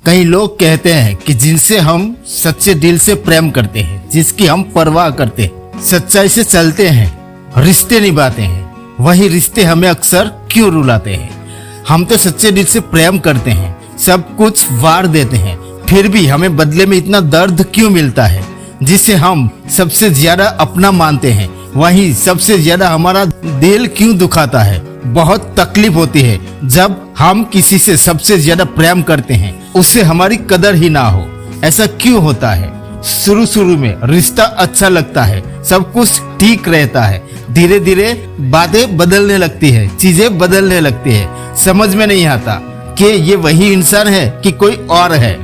कई लोग कहते हैं कि जिनसे हम सच्चे दिल से प्रेम करते हैं, जिसकी हम परवाह करते हैं, सच्चाई से चलते हैं, रिश्ते निभाते हैं, वही रिश्ते हमें अक्सर क्यों रुलाते हैं। हम तो सच्चे दिल से प्रेम करते हैं, सब कुछ वार देते हैं, फिर भी हमें बदले में इतना दर्द क्यों मिलता है। जिसे हम सबसे ज्यादा अपना मानते हैं, वही सबसे ज्यादा हमारा दिल क्यों दुखाता है। बहुत तकलीफ होती है जब हम किसी से सबसे ज्यादा प्रेम करते हैं, उससे हमारी कदर ही ना हो। ऐसा क्यों होता है? शुरू में रिश्ता अच्छा लगता है, सब कुछ ठीक रहता है, धीरे धीरे बातें बदलने लगती है, चीजें बदलने लगती है, समझ में नहीं आता कि ये वही इंसान है कि कोई और है।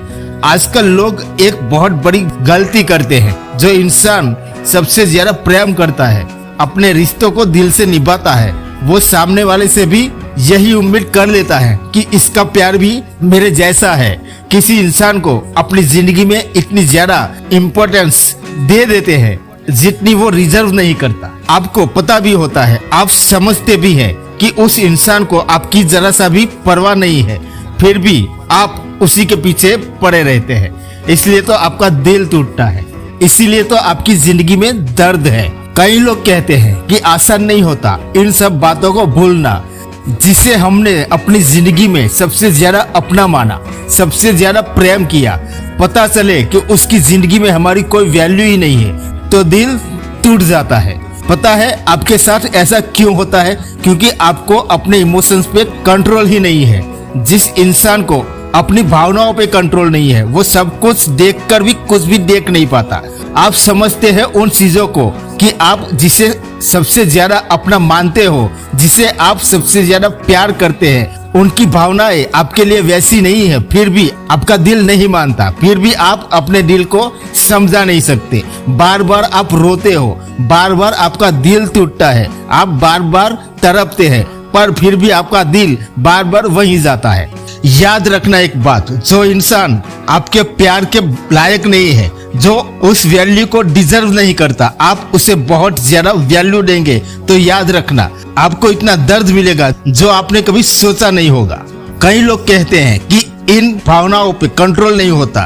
आजकल लोग एक बहुत बड़ी गलती करते हैं। जो इंसान सबसे ज्यादा प्रेम करता है, अपने रिश्तों को दिल से निभाता है, वो सामने वाले से भी यही उम्मीद कर लेता है कि इसका प्यार भी मेरे जैसा है। किसी इंसान को अपनी जिंदगी में इतनी ज्यादा इम्पोर्टेंस दे देते हैं जितनी वो रिजर्व नहीं करता। आपको पता भी होता है, आप समझते भी हैं कि उस इंसान को आपकी जरा सा भी परवाह नहीं है, फिर भी आप उसी के पीछे पड़े रहते हैं। इसलिए तो आपका दिल टूटता है, इसीलिए तो आपकी जिंदगी में दर्द है। कई लोग कहते हैं कि आसान नहीं होता इन सब बातों को भूलना। जिसे हमने अपनी जिंदगी में सबसे ज्यादा अपना माना, सबसे ज्यादा प्रेम किया, पता चले कि उसकी जिंदगी में हमारी कोई वैल्यू ही नहीं है, तो दिल टूट जाता है। पता है आपके साथ ऐसा क्यों होता है? क्योंकि आपको अपने इमोशंस पे कंट्रोल ही नहीं है। जिस इंसान को अपनी भावनाओं पे कंट्रोल नहीं है, वो सब कुछ देखकर भी कुछ भी देख नहीं पाता। आप समझते हैं उन चीजों को कि आप जिसे सबसे ज्यादा अपना मानते हो, जिसे आप सबसे ज्यादा प्यार करते हैं, उनकी भावनाएं आपके लिए वैसी नहीं है, फिर भी आपका दिल नहीं मानता, फिर भी आप अपने दिल को समझा नहीं सकते। बार बार आप रोते हो, बार बार आपका दिल टूटता है, आप बार बार तड़पते हैं, पर फिर भी आपका दिल बार बार वहीं जाता है। याद रखना एक बात, जो इंसान आपके प्यार के लायक नहीं है, जो उस वैल्यू को डिजर्व नहीं करता, आप उसे बहुत ज्यादा वैल्यू देंगे तो याद रखना आपको इतना दर्द मिलेगा जो आपने कभी सोचा नहीं होगा। कई लोग कहते हैं कि इन भावनाओं पे कंट्रोल नहीं होता,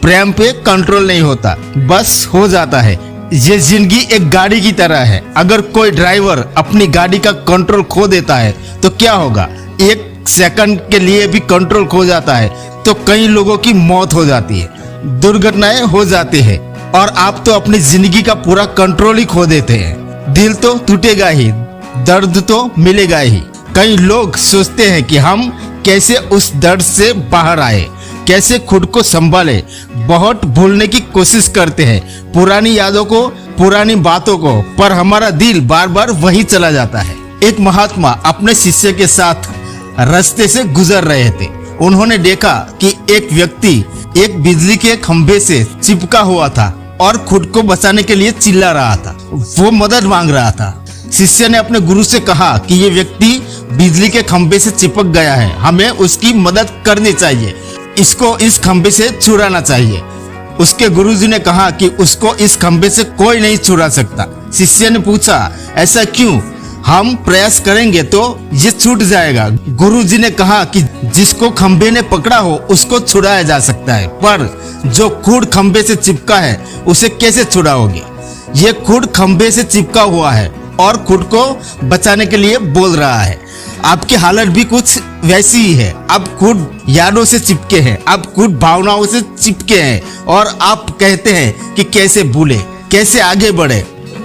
प्रेम पे कंट्रोल नहीं होता, बस हो जाता है। ये जिंदगी एक गाड़ी की तरह है, अगर कोई ड्राइवर अपनी गाड़ी का कंट्रोल खो देता है तो क्या होगा? एक सेकंड के लिए भी कंट्रोल खो जाता है तो कई लोगों की मौत हो जाती है, दुर्घटनाएं हो जाती है, और आप तो अपनी जिंदगी का पूरा कंट्रोल ही खो देते हैं। दिल तो टूटेगा ही, दर्द तो मिलेगा ही। कई लोग सोचते हैं कि हम कैसे उस दर्द से बाहर आए, कैसे खुद को संभाले, बहुत भूलने की कोशिश करते हैं पुरानी यादों को, पुरानी बातों को, पर हमारा दिल बार बार वही चला जाता है। एक महात्मा अपने शिष्य के साथ रास्ते से गुजर रहे थे। उन्होंने देखा कि एक व्यक्ति एक बिजली के खंभे से चिपका हुआ था और खुद को बचाने के लिए चिल्ला रहा था, वो मदद मांग रहा था। शिष्य ने अपने गुरु से कहा कि ये व्यक्ति बिजली के खंभे से चिपक गया है, हमें उसकी मदद करनी चाहिए, इसको इस खंभे से छुड़ाना चाहिए। उसके गुरुजी ने कहा कि उसको इस खंभे से कोई नहीं छुड़ा सकता। शिष्य ने पूछा, ऐसा क्यों? हम प्रयास करेंगे तो ये छूट जाएगा। गुरुजी ने कहा कि जिसको खंभे ने पकड़ा हो उसको छुड़ाया जा सकता है, पर जो खुद खंभे से चिपका है उसे कैसे छुड़ाओगे? ये खुद खंभे से चिपका हुआ है और खुद को बचाने के लिए बोल रहा है। आपकी हालत भी कुछ वैसी ही है। आप खुद यादों से चिपके हैं, आप खुद भावनाओं से चिपके हैं, और आप कहते हैं कि कैसे भूले, कैसे आगे बढ़े।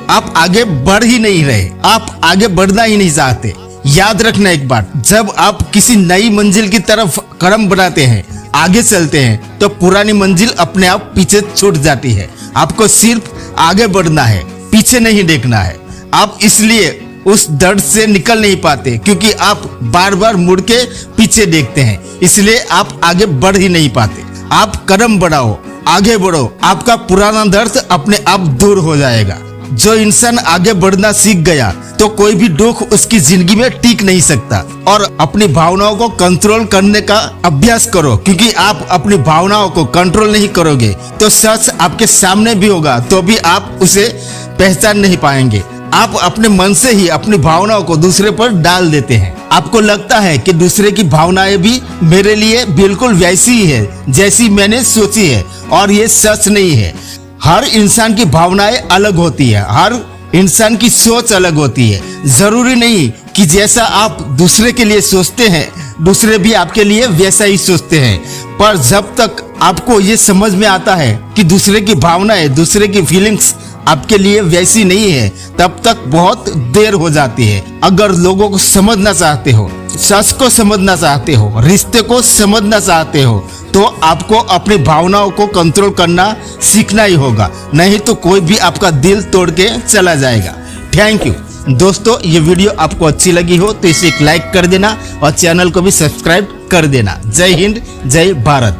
आप आगे बढ़ ही नहीं रहे, आप आगे बढ़ना ही नहीं चाहते। याद रखना एक बात, जब आप किसी नई मंजिल की तरफ कदम बढ़ाते हैं, आगे चलते हैं, तो पुरानी मंजिल अपने आप पीछे छूट जाती है। आपको सिर्फ आगे बढ़ना है, पीछे नहीं देखना है। आप इसलिए उस दर्द से निकल नहीं पाते क्योंकि आप बार बार मुड़ के पीछे देखते हैं, इसलिए आप आगे बढ़ ही नहीं पाते। आप कदम बढ़ाओ, आगे बढ़ो, आपका पुराना दर्द अपने आप दूर हो जाएगा। जो इंसान आगे बढ़ना सीख गया तो कोई भी दुख उसकी जिंदगी में टिक नहीं सकता। और अपनी भावनाओं को कंट्रोल करने का अभ्यास करो, क्योंकि आप अपनी भावनाओं को कंट्रोल नहीं करोगे तो सच आपके सामने भी होगा तो भी आप उसे पहचान नहीं पाएंगे। आप अपने मन से ही अपनी भावनाओं को दूसरे पर डाल देते हैं। आपको लगता है कि दूसरे की भावनाएं भी मेरे लिए बिल्कुल वैसी ही है जैसी मैंने सोची है, और ये सच नहीं है। हर इंसान की भावनाएं अलग होती है, हर इंसान की सोच अलग होती है। जरूरी नहीं कि जैसा आप दूसरे के लिए सोचते हैं दूसरे भी आपके लिए वैसा ही सोचते हैं, पर जब तक आपको ये समझ में आता है कि दूसरे की भावनाएं, दूसरे की फीलिंग्स आपके लिए वैसी नहीं है, तब तक बहुत देर हो जाती है। अगर लोगों को समझना चाहते हो, सच को समझना चाहते हो, रिश्ते को समझना चाहते हो, तो आपको अपनी भावनाओं को कंट्रोल करना सीखना ही होगा, नहीं तो कोई भी आपका दिल तोड़ के चला जाएगा। थैंक यू दोस्तों, ये वीडियो आपको अच्छी लगी हो तो इसे एक लाइक कर देना और चैनल को भी सब्सक्राइब कर देना। जय हिंद, जय भारत।